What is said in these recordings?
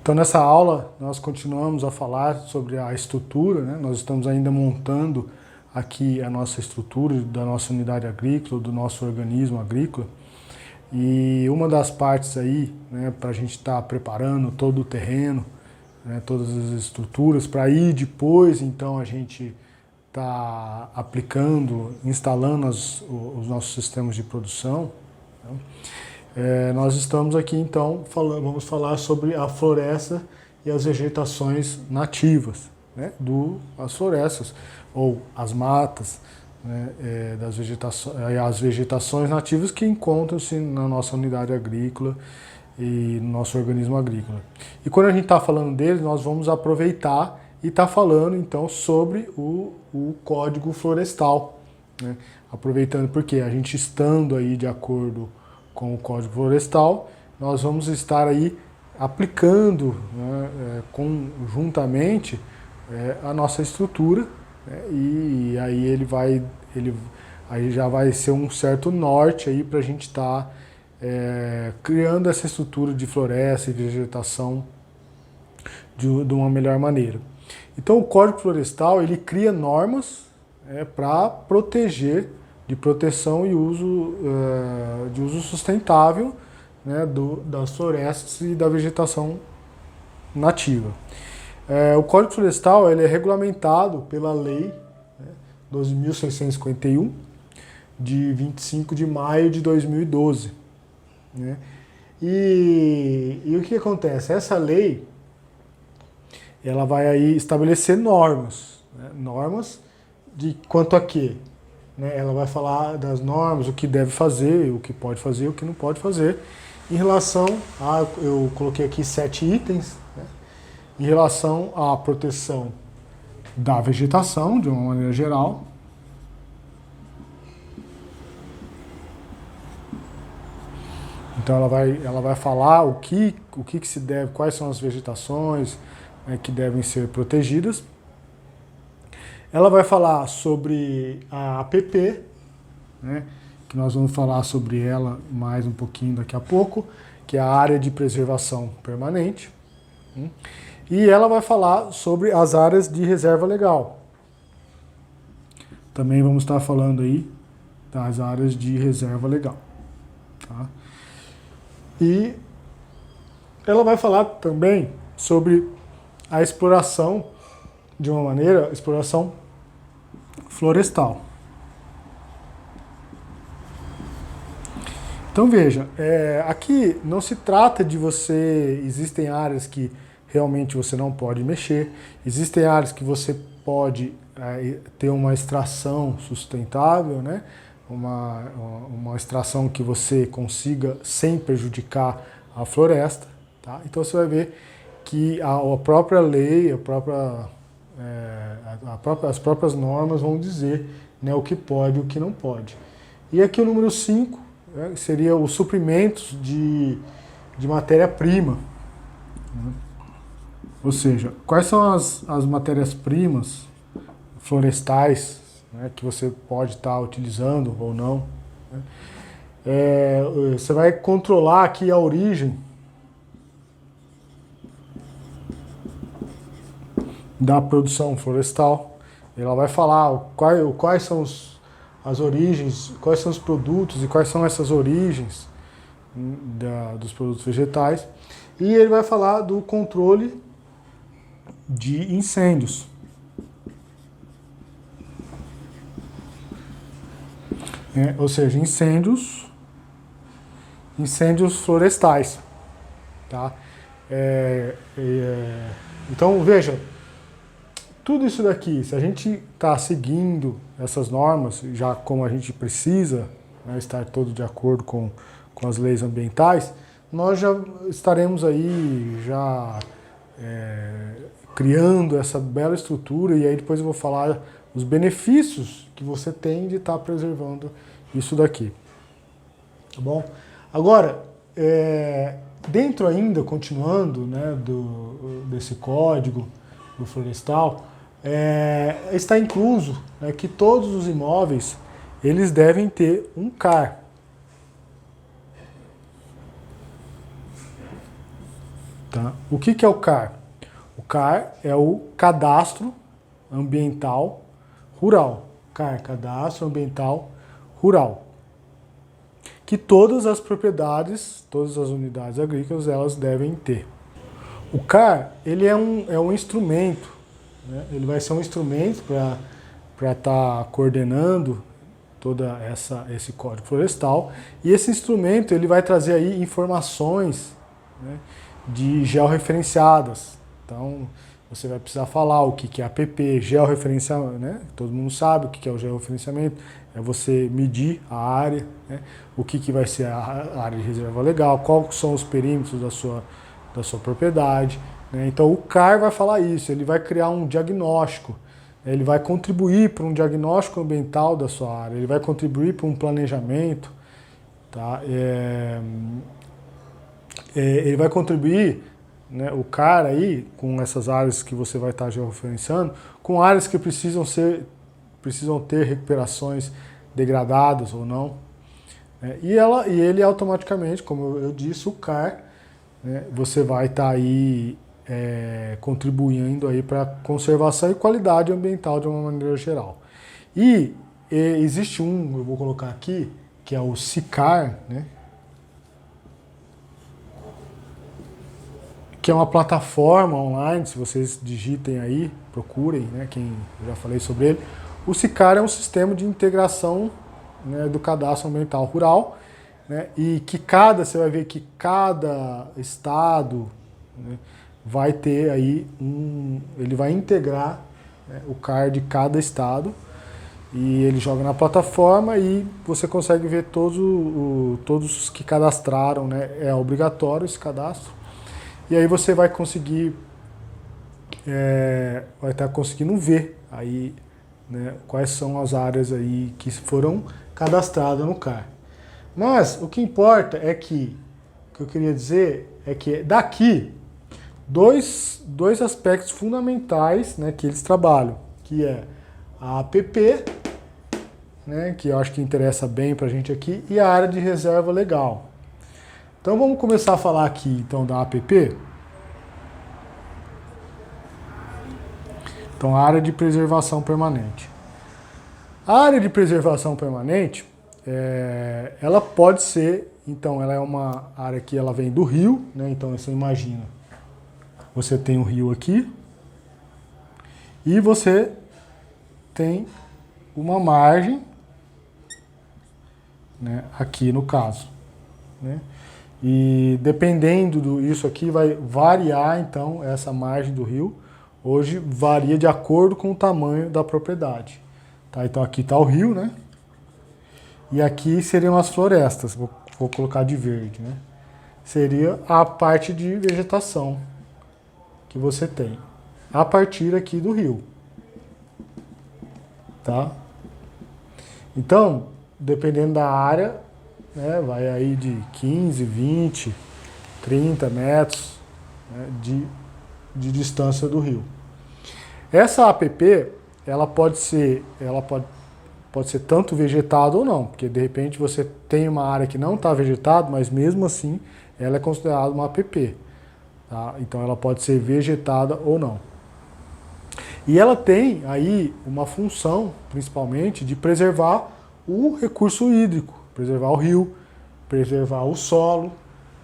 Então, nessa aula, nós continuamos a falar sobre a estrutura, né? Nós estamos ainda montando aqui a nossa estrutura da nossa unidade agrícola, do nosso organismo agrícola. E uma das partes aí, né, para a gente estar preparando todo o terreno, né, todas as estruturas, para ir depois, então, a gente tá aplicando, instalando os nossos sistemas de produção, né? Nós estamos aqui então, vamos falar sobre a floresta e as vegetações nativas, né, as florestas ou as matas, né, as vegetações nativas que encontram-se na nossa unidade agrícola e no nosso organismo agrícola. E quando a gente está falando deles, nós vamos aproveitar e está falando então sobre o Código Florestal, né? Aproveitando porque a gente estando aí de acordo com o Código Florestal, nós vamos estar aí aplicando, né, conjuntamente a nossa estrutura, né, e aí aí já vai ser um certo norte aí para a gente estar criando essa estrutura de floresta e vegetação de uma melhor maneira. Então o Código Florestal ele cria normas para proteger, de proteção e uso, de uso sustentável, né, das florestas e da vegetação nativa. O Código Florestal ele é regulamentado pela Lei, né, 12.651, de 25 de maio de 2012. Né? E o que acontece? Essa lei ela vai aí estabelecer normas, né? Normas de quanto a quê? Né? Ela vai falar das normas, o que deve fazer, o que pode fazer, o que não pode fazer, em relação a, eu coloquei aqui 7 itens, né? Em relação à proteção da vegetação, de uma maneira geral, então ela vai falar o que se deve, quais são as vegetações, né, que devem ser protegidas. Ela vai falar sobre a APP, né, que nós vamos falar sobre ela mais um pouquinho daqui a pouco, que é a área de preservação permanente. E ela vai falar sobre as áreas de reserva legal. Também vamos estar falando aí das áreas de reserva legal. Tá? E ela vai falar também sobre a exploração, de uma maneira, exploração florestal. Então veja, aqui não se trata de existem áreas que realmente você não pode mexer, existem áreas que você pode ter uma extração sustentável, né? Uma extração que você consiga sem prejudicar a floresta. Tá? Então você vai ver que a própria lei, as próprias normas vão dizer, né, o que pode e o que não pode. E aqui o número 5, né, seria os suprimentos de matéria-prima. Né? Ou seja, quais são as matérias-primas florestais, né, que você pode estar utilizando ou não. Né? Você vai controlar aqui a origem da produção florestal. Ela vai falar quais são as origens, quais são os produtos e quais são essas origens dos produtos vegetais. E ele vai falar do controle de incêndios. Ou seja, incêndios florestais. Tá? Então, veja, tudo isso daqui, se a gente está seguindo essas normas, já como a gente precisa, né, estar todo de acordo com as leis ambientais, nós já estaremos aí criando essa bela estrutura, e aí depois eu vou falar os benefícios que você tem de estar preservando isso daqui. Tá bom? Agora, dentro ainda, continuando, né, desse código do florestal, está incluso, né, que todos os imóveis eles devem ter um CAR. Tá? O que é o CAR? O CAR é o Cadastro Ambiental Rural. CAR, Cadastro Ambiental Rural. Que todas as propriedades, todas as unidades agrícolas, elas devem ter. O CAR, ele é um instrumento, né? Ele vai ser um instrumento para estar coordenando toda esse Código Florestal, e esse instrumento ele vai trazer aí informações, né, de georreferenciadas. Então, você vai precisar falar o que é APP, georreferenciamento, né? Todo mundo sabe o que é o georreferenciamento, é você medir a área, né? O que vai ser a área de reserva legal, quais são os perímetros da sua propriedade, né? Então, o CAR vai falar isso, ele vai criar um diagnóstico, ele vai contribuir para um diagnóstico ambiental da sua área, ele vai contribuir para um planejamento, tá? Ele vai contribuir, né, o CAR aí, com essas áreas que você vai estar georreferenciando, com áreas que precisam ter recuperações degradadas ou não. Né? E ele automaticamente, como eu disse, o CAR, né, você vai estar aí contribuindo aí para conservação e qualidade ambiental de uma maneira geral. E existe eu vou colocar aqui, que é o SICAR, né? Que é uma plataforma online, se vocês digitem aí, procurem, né, quem eu já falei sobre ele. O SICAR é um sistema de integração, né, do cadastro ambiental rural, né, e que você vai ver que cada estado, né, vai ter aí ele vai integrar, né, o CAR de cada estado, e ele joga na plataforma e você consegue ver todos os que cadastraram, né, é obrigatório esse cadastro. E aí você vai conseguir, vai estar conseguindo ver aí, né, quais são as áreas aí que foram cadastradas no CAR. Mas o que importa o que eu queria dizer é que daqui, dois aspectos fundamentais, né, que eles trabalham, que é a APP, né, que eu acho que interessa bem para a gente aqui, e a área de reserva legal. Então vamos começar a falar aqui então da APP. Então, a área de preservação permanente. A área de preservação permanente, ela pode ser, então, ela é uma área que ela vem do rio, né? Então você imagina, você tem um rio aqui e você tem uma margem, né, aqui no caso, né? E dependendo isso aqui vai variar, então, essa margem do rio. Hoje varia de acordo com o tamanho da propriedade. Tá? Então aqui está o rio, né? E aqui seriam as florestas, vou colocar de verde, né? Seria a parte de vegetação que você tem, a partir aqui do rio. Tá? Então, dependendo da área, né, vai aí de 15, 20, 30 metros, né, de distância do rio. Essa APP, ela pode ser tanto vegetada ou não, porque de repente você tem uma área que não está vegetada, mas mesmo assim ela é considerada uma APP. Tá? Então ela pode ser vegetada ou não. E ela tem aí uma função, principalmente, de preservar o recurso hídrico, preservar o rio, preservar o solo,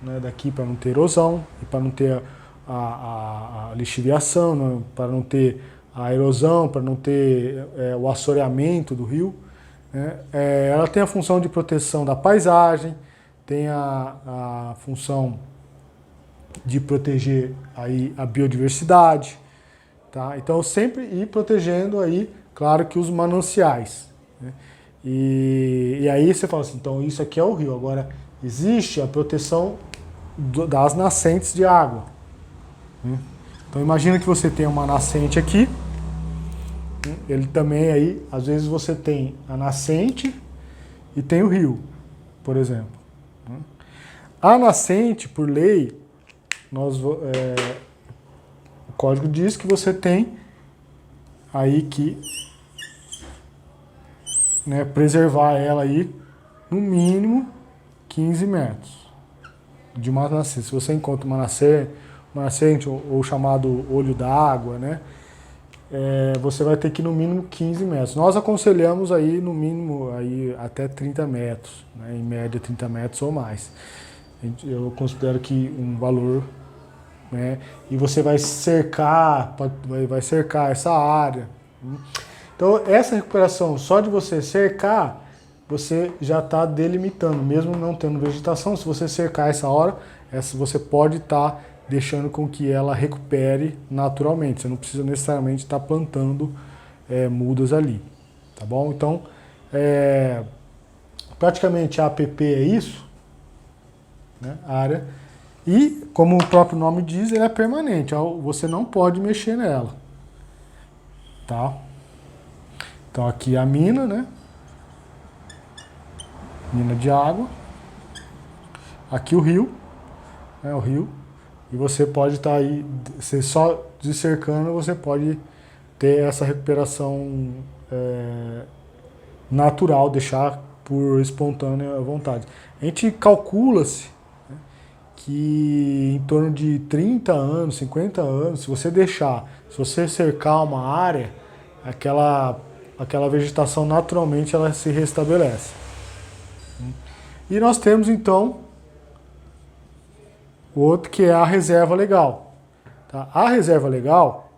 né, daqui para não ter erosão e para não ter a lixiviação, né, para não ter a erosão, para não ter o assoreamento do rio. Né. Ela tem a função de proteção da paisagem, tem a função de proteger aí a biodiversidade. Tá? Então sempre ir protegendo aí, claro que os mananciais. Né. E aí você fala assim, então isso aqui é o rio. Agora existe a proteção das nascentes de água. Então imagina que você tem uma nascente aqui, ele também aí, às vezes você tem a nascente e tem o rio, por exemplo. A nascente, por lei, o código diz que você tem aí que, né, preservar ela aí no mínimo 15 metros de uma nascente. Se você encontra uma nascente ou chamado olho d'água, né? Você vai ter que ir no mínimo 15 metros. Nós aconselhamos aí no mínimo aí até 30 metros, né? Em média 30 metros ou mais. Eu considero que um valor, né? E você vai cercar, vai cercar essa área. Então essa recuperação, só de você cercar, você já está delimitando, mesmo não tendo vegetação. Se você cercar essa hora, você pode estar deixando com que ela recupere naturalmente. Você não precisa necessariamente estar plantando mudas ali, tá bom? Então, praticamente a APP é isso, né? A área. E, como o próprio nome diz, ela é permanente. Você não pode mexer nela, tá? Então aqui a mina, né? Mina de água. Aqui o rio, né? O rio. E você pode estar aí, você só cercando, você pode ter essa recuperação natural, deixar por espontânea vontade. A gente calcula-se, né, que em torno de 30 anos, 50 anos, se você cercar uma área, aquela vegetação naturalmente ela se restabelece. E nós temos então o outro que é a reserva legal. Tá? A reserva legal,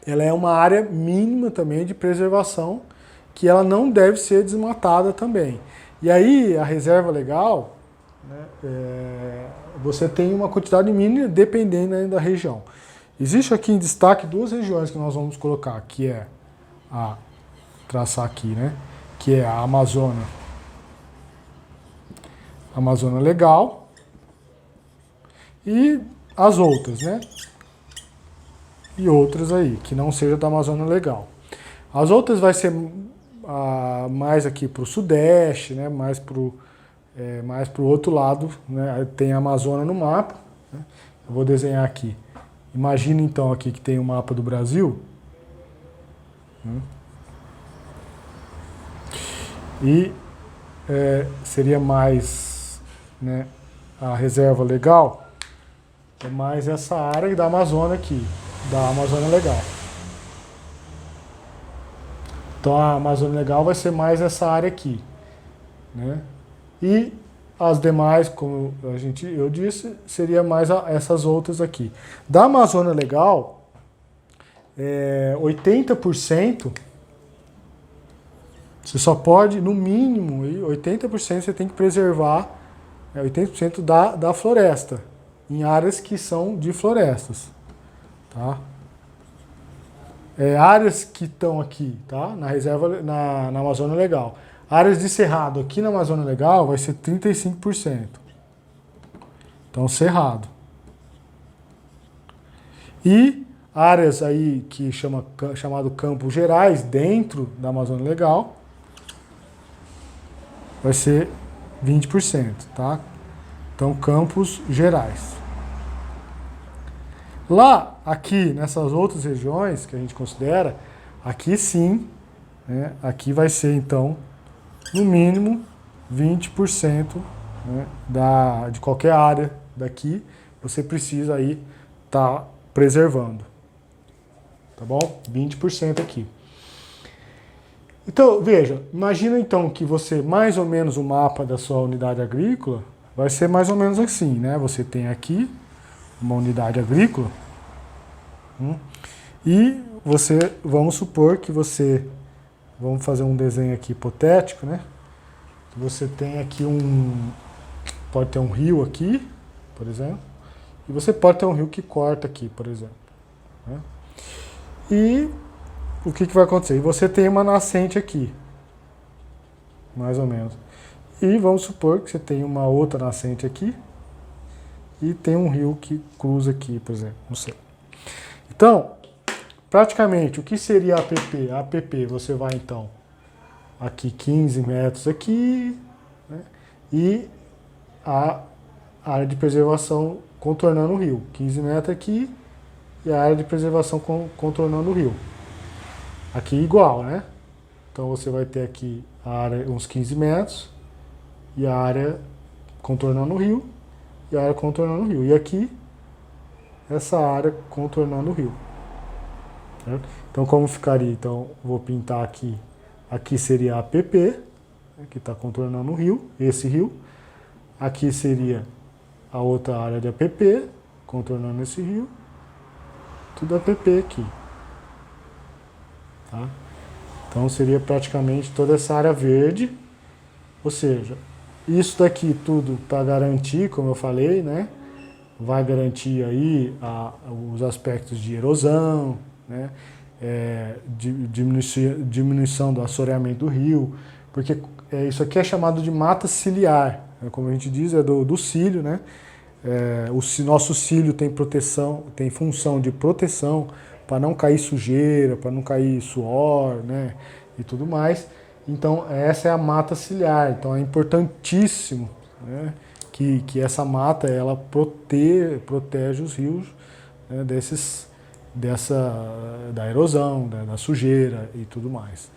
ela é uma área mínima também de preservação, que ela não deve ser desmatada também. E aí a reserva legal, né, você tem uma quantidade mínima dependendo da região. Existe aqui em destaque duas regiões que nós vamos colocar, que é traçar aqui, né, que é a Amazônia Legal, e as outras, né? E outras aí, que não seja da Amazônia Legal. As outras vai ser mais aqui para o sudeste, né? Mais para o outro lado, né? Tem a Amazônia no mapa, né? Eu vou desenhar aqui. Imagina então aqui que tem o mapa do Brasil. Né? E seria mais, né, a reserva legal. É mais essa área da Amazônia aqui, da Amazônia Legal. Então a Amazônia Legal vai ser mais essa área aqui, né? E as demais, como eu disse, seria mais essas outras aqui. Da Amazônia Legal, 80%, você só pode, no mínimo, 80% você tem que preservar, 80% da floresta, em áreas que são de florestas, tá? Áreas que estão aqui, tá? Na reserva, na Amazônia Legal. Áreas de cerrado aqui na Amazônia Legal vai ser 35%. Então, cerrado. E áreas aí que chamado campos gerais, dentro da Amazônia Legal, vai ser 20%, tá? Então, campos gerais. Lá, aqui, nessas outras regiões que a gente considera, aqui sim, né, aqui vai ser, então, no mínimo, 20%, né, de qualquer área daqui, você precisa aí estar preservando. Tá bom? 20% aqui. Então, veja, imagina então que você, mais ou menos o mapa da sua unidade agrícola, vai ser mais ou menos assim, né? Você tem aqui uma unidade agrícola e vamos supor que vamos fazer um desenho aqui hipotético, né? Você tem aqui pode ter um rio aqui, por exemplo, e você pode ter um rio que corta aqui, por exemplo, né? E o que vai acontecer? Você tem uma nascente aqui, mais ou menos. E vamos supor que você tem uma outra nascente aqui e tem um rio que cruza aqui, por exemplo, não sei. Então, praticamente, o que seria a APP? A APP, você vai então aqui 15 metros aqui, né, e a área de preservação contornando o rio. 15 metros aqui e a área de preservação contornando o rio. Aqui igual, né? Então você vai ter aqui a área uns 15 metros e a área contornando o rio e a área contornando o rio. E aqui essa área contornando o rio. Certo? Então, como ficaria? Então, vou pintar aqui. Aqui seria a APP, que está contornando o rio, esse rio. Aqui seria a outra área de APP, contornando esse rio. Tudo APP aqui. Tá? Então, seria praticamente toda essa área verde. Ou seja, isso daqui tudo para garantir, como eu falei, né? Vai garantir aí os aspectos de erosão, né? Diminuição do assoreamento do rio, porque isso aqui é chamado de mata ciliar, como a gente diz, é do cílio, né? O nosso cílio tem proteção, tem função de proteção para não cair sujeira, para não cair suor, né? E tudo mais. Então essa é a mata ciliar, então é importantíssimo, né? Que essa mata ela protege os rios, né, da erosão, da sujeira e tudo mais.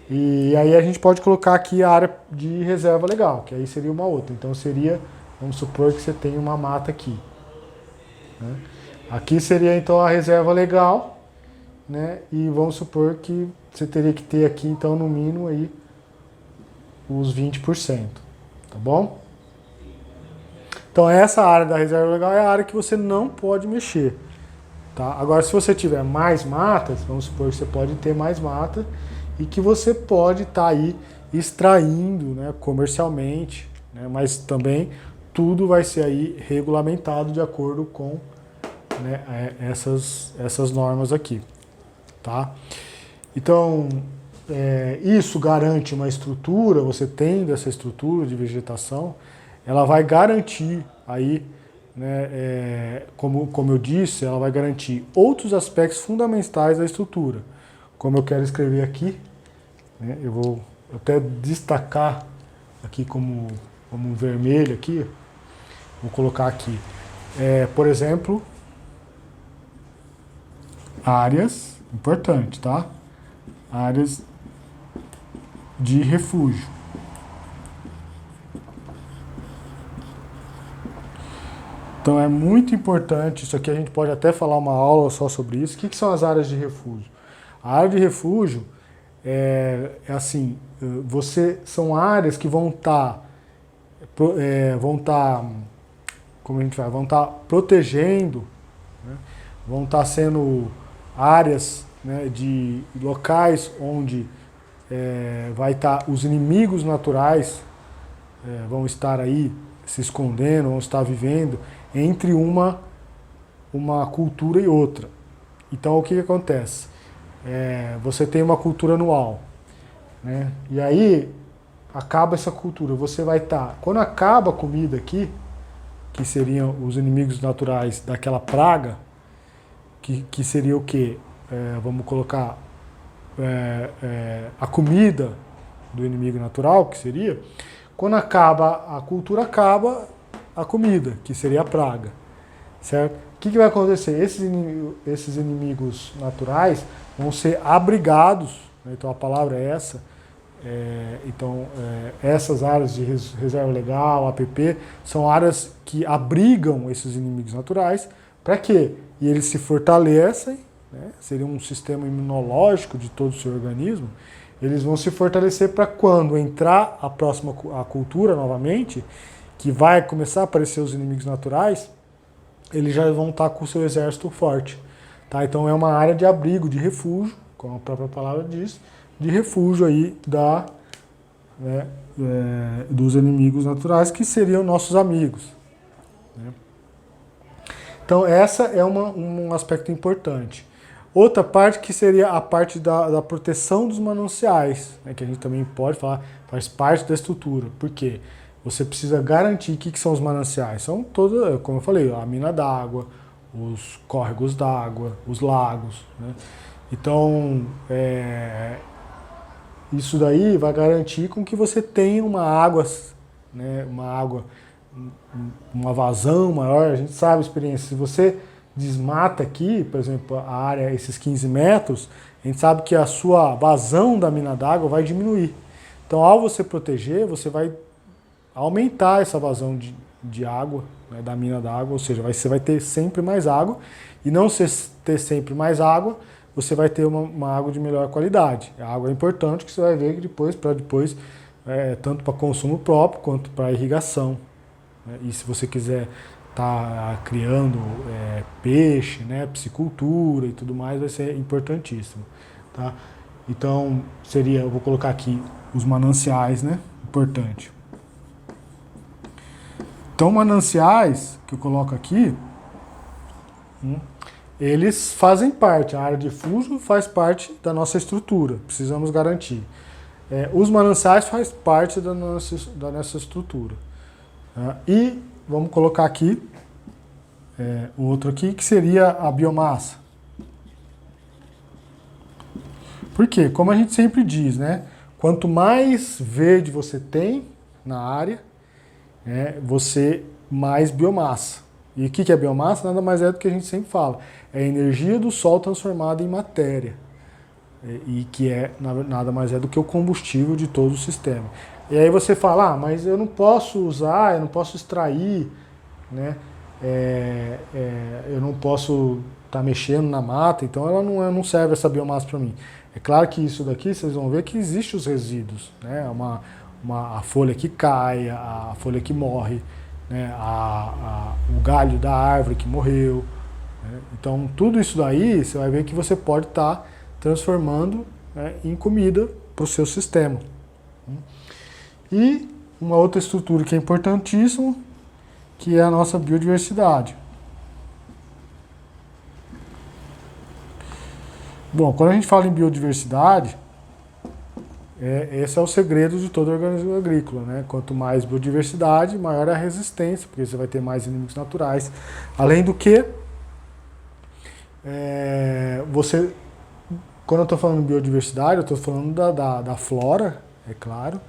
E aí a gente pode colocar aqui a área de reserva legal, que aí seria uma outra. Então seria, vamos supor que você tem uma mata aqui, né? Aqui seria então a reserva legal, né? E vamos supor que você teria que ter aqui então no mínimo aí os 20%, tá bom? Então essa área da reserva legal é a área que você não pode mexer. Tá? Agora, se você tiver mais matas, vamos supor que você pode ter mais mata e que você pode estar aí extraindo, né, comercialmente, né, mas também tudo vai ser aí regulamentado de acordo com, né, essas normas aqui. Tá? Então, isso garante uma estrutura, você tendo essa estrutura de vegetação, ela vai garantir aí, né, como eu disse, ela vai garantir outros aspectos fundamentais da estrutura. Como eu quero escrever aqui, né, eu vou até destacar aqui como vermelho aqui, vou colocar aqui, por exemplo, áreas, importante, tá? Áreas de refúgio. Então é muito importante, isso aqui a gente pode até falar uma aula só sobre isso. O que são as áreas de refúgio? A área de refúgio assim, são áreas que vão estar como a gente vai, vão estar protegendo, né? Vão estar sendo áreas, né, de locais onde vai estar os inimigos naturais vão estar aí se escondendo, vão estar vivendo entre uma cultura e outra. Então o que acontece? Você tem uma cultura anual, né? E aí acaba essa cultura, você vai estar, quando acaba a comida aqui, que seriam os inimigos naturais daquela praga, que seria o quê? Vamos colocar a comida do inimigo natural, que seria, quando acaba a cultura, acaba a comida, que seria a praga, certo? O que vai acontecer? Esses inimigos naturais vão ser abrigados, né? Então a palavra é essa. Então essas áreas de reserva legal, APP, são áreas que abrigam esses inimigos naturais. Para quê? E eles se fortalecem, né? Seria um sistema imunológico de todo o seu organismo. Eles vão se fortalecer para quando entrar a cultura novamente, que vai começar a aparecer os inimigos naturais, eles já vão estar com o seu exército forte. Tá? Então é uma área de abrigo, de refúgio, como a própria palavra diz, de refúgio aí dos inimigos naturais, que seriam nossos amigos, né? Então essa é um aspecto importante. Outra parte que seria a parte da proteção dos mananciais, né, que a gente também pode falar, faz parte da estrutura. Por quê? Você precisa garantir que são os mananciais. São todos, como eu falei, a mina d'água, os córregos d'água, os lagos, né? Então, isso daí vai garantir com que você tenha uma água, né, uma vazão maior. A gente sabe a experiência. Se você desmata aqui, por exemplo, a área, esses 15 metros, a gente sabe que a sua vazão da mina d'água vai diminuir. Então, ao você proteger, você vai aumentar essa vazão de água, né, da mina d'água, ou seja, você vai ter sempre mais água, e não se ter sempre mais água, você vai ter uma água de melhor qualidade. A água é importante, que você vai ver que depois, tanto para consumo próprio quanto para irrigação. Né? E se você quiser estar criando peixe, né, piscicultura e tudo mais, vai ser importantíssimo. Tá? Então, eu vou colocar aqui os mananciais, né? Importante. Então, mananciais, que eu coloco aqui, eles fazem parte, a área de fuso faz parte da nossa estrutura, precisamos garantir. Os mananciais fazem parte da nossa estrutura. E vamos colocar aqui, o outro aqui, que seria a biomassa. Por quê? Como a gente sempre diz, né? Quanto mais verde você tem na área, você mais biomassa. E o que é biomassa? Nada mais é do que a gente sempre fala. É a energia do sol transformada em matéria. E que nada mais é do que o combustível de todo o sistema. E aí você fala, mas eu não posso usar, eu não posso extrair, né? Eu não posso estar mexendo na mata, então ela não serve essa biomassa para mim. É claro que isso daqui, vocês vão ver que existe os resíduos, né? A folha que cai, a folha que morre, né? O galho da árvore que morreu. Né? Então, tudo isso daí, você vai ver que você pode estar transformando, né, em comida para o seu sistema. E uma outra estrutura que é importantíssima, que é a nossa biodiversidade. Bom, quando a gente fala em biodiversidade, esse é o segredo de todo organismo agrícola, né? Quanto mais biodiversidade, maior é a resistência, porque você vai ter mais inimigos naturais. Além do que, quando eu estou falando de biodiversidade, eu estou falando da flora, é claro,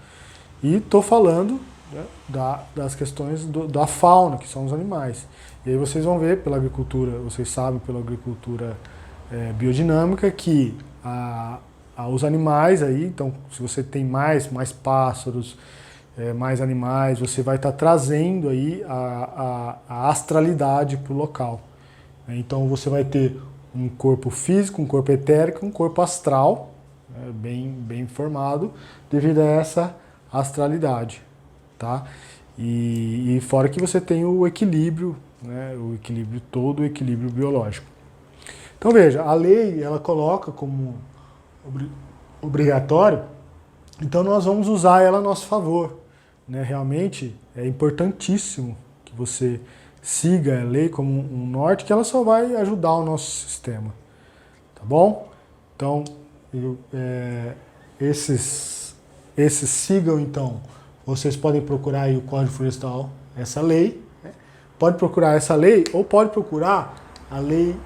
e estou falando, né, das questões da fauna, que são os animais. E aí vocês vão ver pela agricultura, vocês sabem pela agricultura biodinâmica que os animais aí, então se você tem mais pássaros, mais animais, você vai estar trazendo aí a astralidade para o local. Então você vai ter um corpo físico, um corpo etérico, um corpo astral, bem formado, devido a essa astralidade, tá? E fora que você tem o equilíbrio, né, todo o equilíbrio biológico. Então veja, a lei ela coloca como obrigatório, então nós vamos usar ela a nosso favor, né? Realmente é importantíssimo que você siga a lei como um norte, que ela só vai ajudar o nosso sistema, tá bom? Então, esses sigam então, vocês podem procurar aí o Código Florestal, essa lei, né? Pode procurar essa lei ou pode procurar a lei,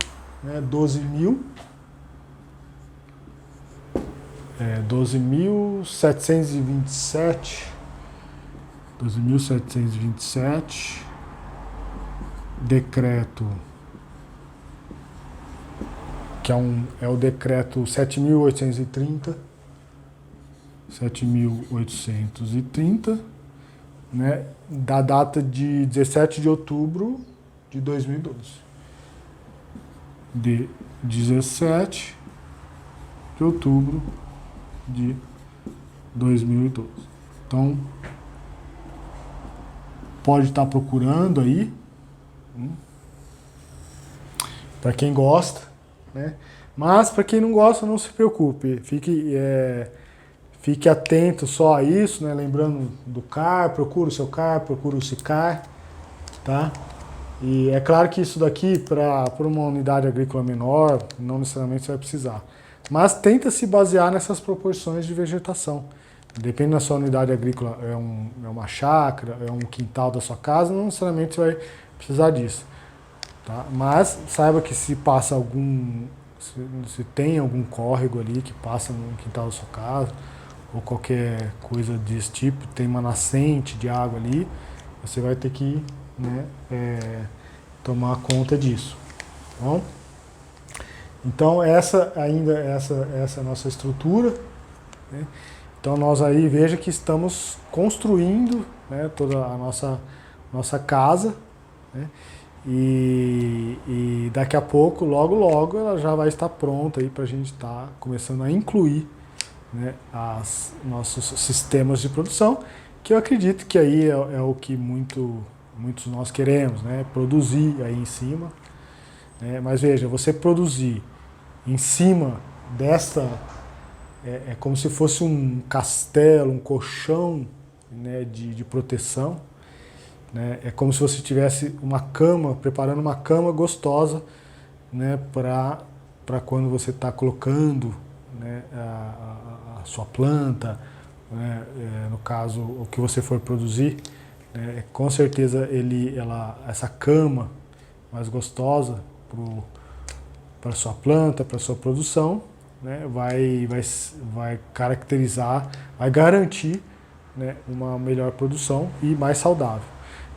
né, 12.727, decreto, que é o decreto 7.830, né, da data de 17 de outubro de 2012. De 17 de outubro de 2012. Então, pode estar procurando aí, para quem gosta, né? Mas para quem não gosta, não se preocupe, fique atento só a isso, né? Lembrando do CAR, procura o seu CAR, procura o SICAR, tá? E é claro que isso daqui, para uma unidade agrícola menor, não necessariamente você vai precisar. Mas tenta se basear nessas proporções de vegetação. Depende da sua unidade agrícola, é uma chácara, é um quintal da sua casa, não necessariamente você vai precisar disso. Tá? Mas saiba que se tem algum córrego ali que passa no quintal da sua casa, ou qualquer coisa desse tipo, tem uma nascente de água ali, você vai ter que, né, tomar conta disso. Tá bom? Então essa é a nossa estrutura, né? Então nós aí veja que estamos construindo, né, toda a nossa casa, né? E daqui a pouco, logo, logo, ela já vai estar pronta aí para a gente estar começando a incluir, né, nossos sistemas de produção, que eu acredito que aí é o que muitos nós queremos, né, produzir aí em cima. Né, mas veja, você produzir em cima desta, é como se fosse um castelo, um colchão, né, de proteção. Né? É como se você tivesse uma cama, preparando uma cama gostosa, né, para quando você está colocando, né, a sua planta, né, no caso, o que você for produzir, né, com certeza essa cama mais gostosa para a sua planta, para a sua produção, né, vai caracterizar, vai garantir, né, uma melhor produção e mais saudável.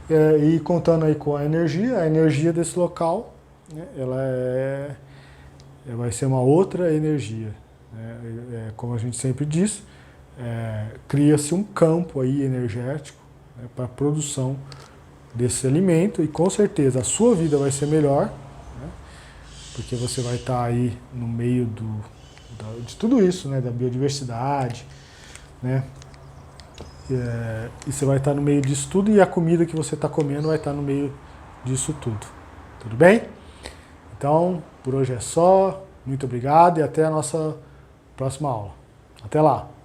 E contando aí com a energia desse local, né, vai ser uma outra energia. Né, como a gente sempre diz, cria-se um campo aí energético, né, para a produção desse alimento e com certeza a sua vida vai ser melhor, né, porque você vai estar aí no meio de tudo isso, né, da biodiversidade, né, e você vai estar no meio disso tudo e a comida que você está comendo vai estar no meio disso tudo. Tudo bem? Então, por hoje é só. Muito obrigado e até a nossa próxima aula. Até lá!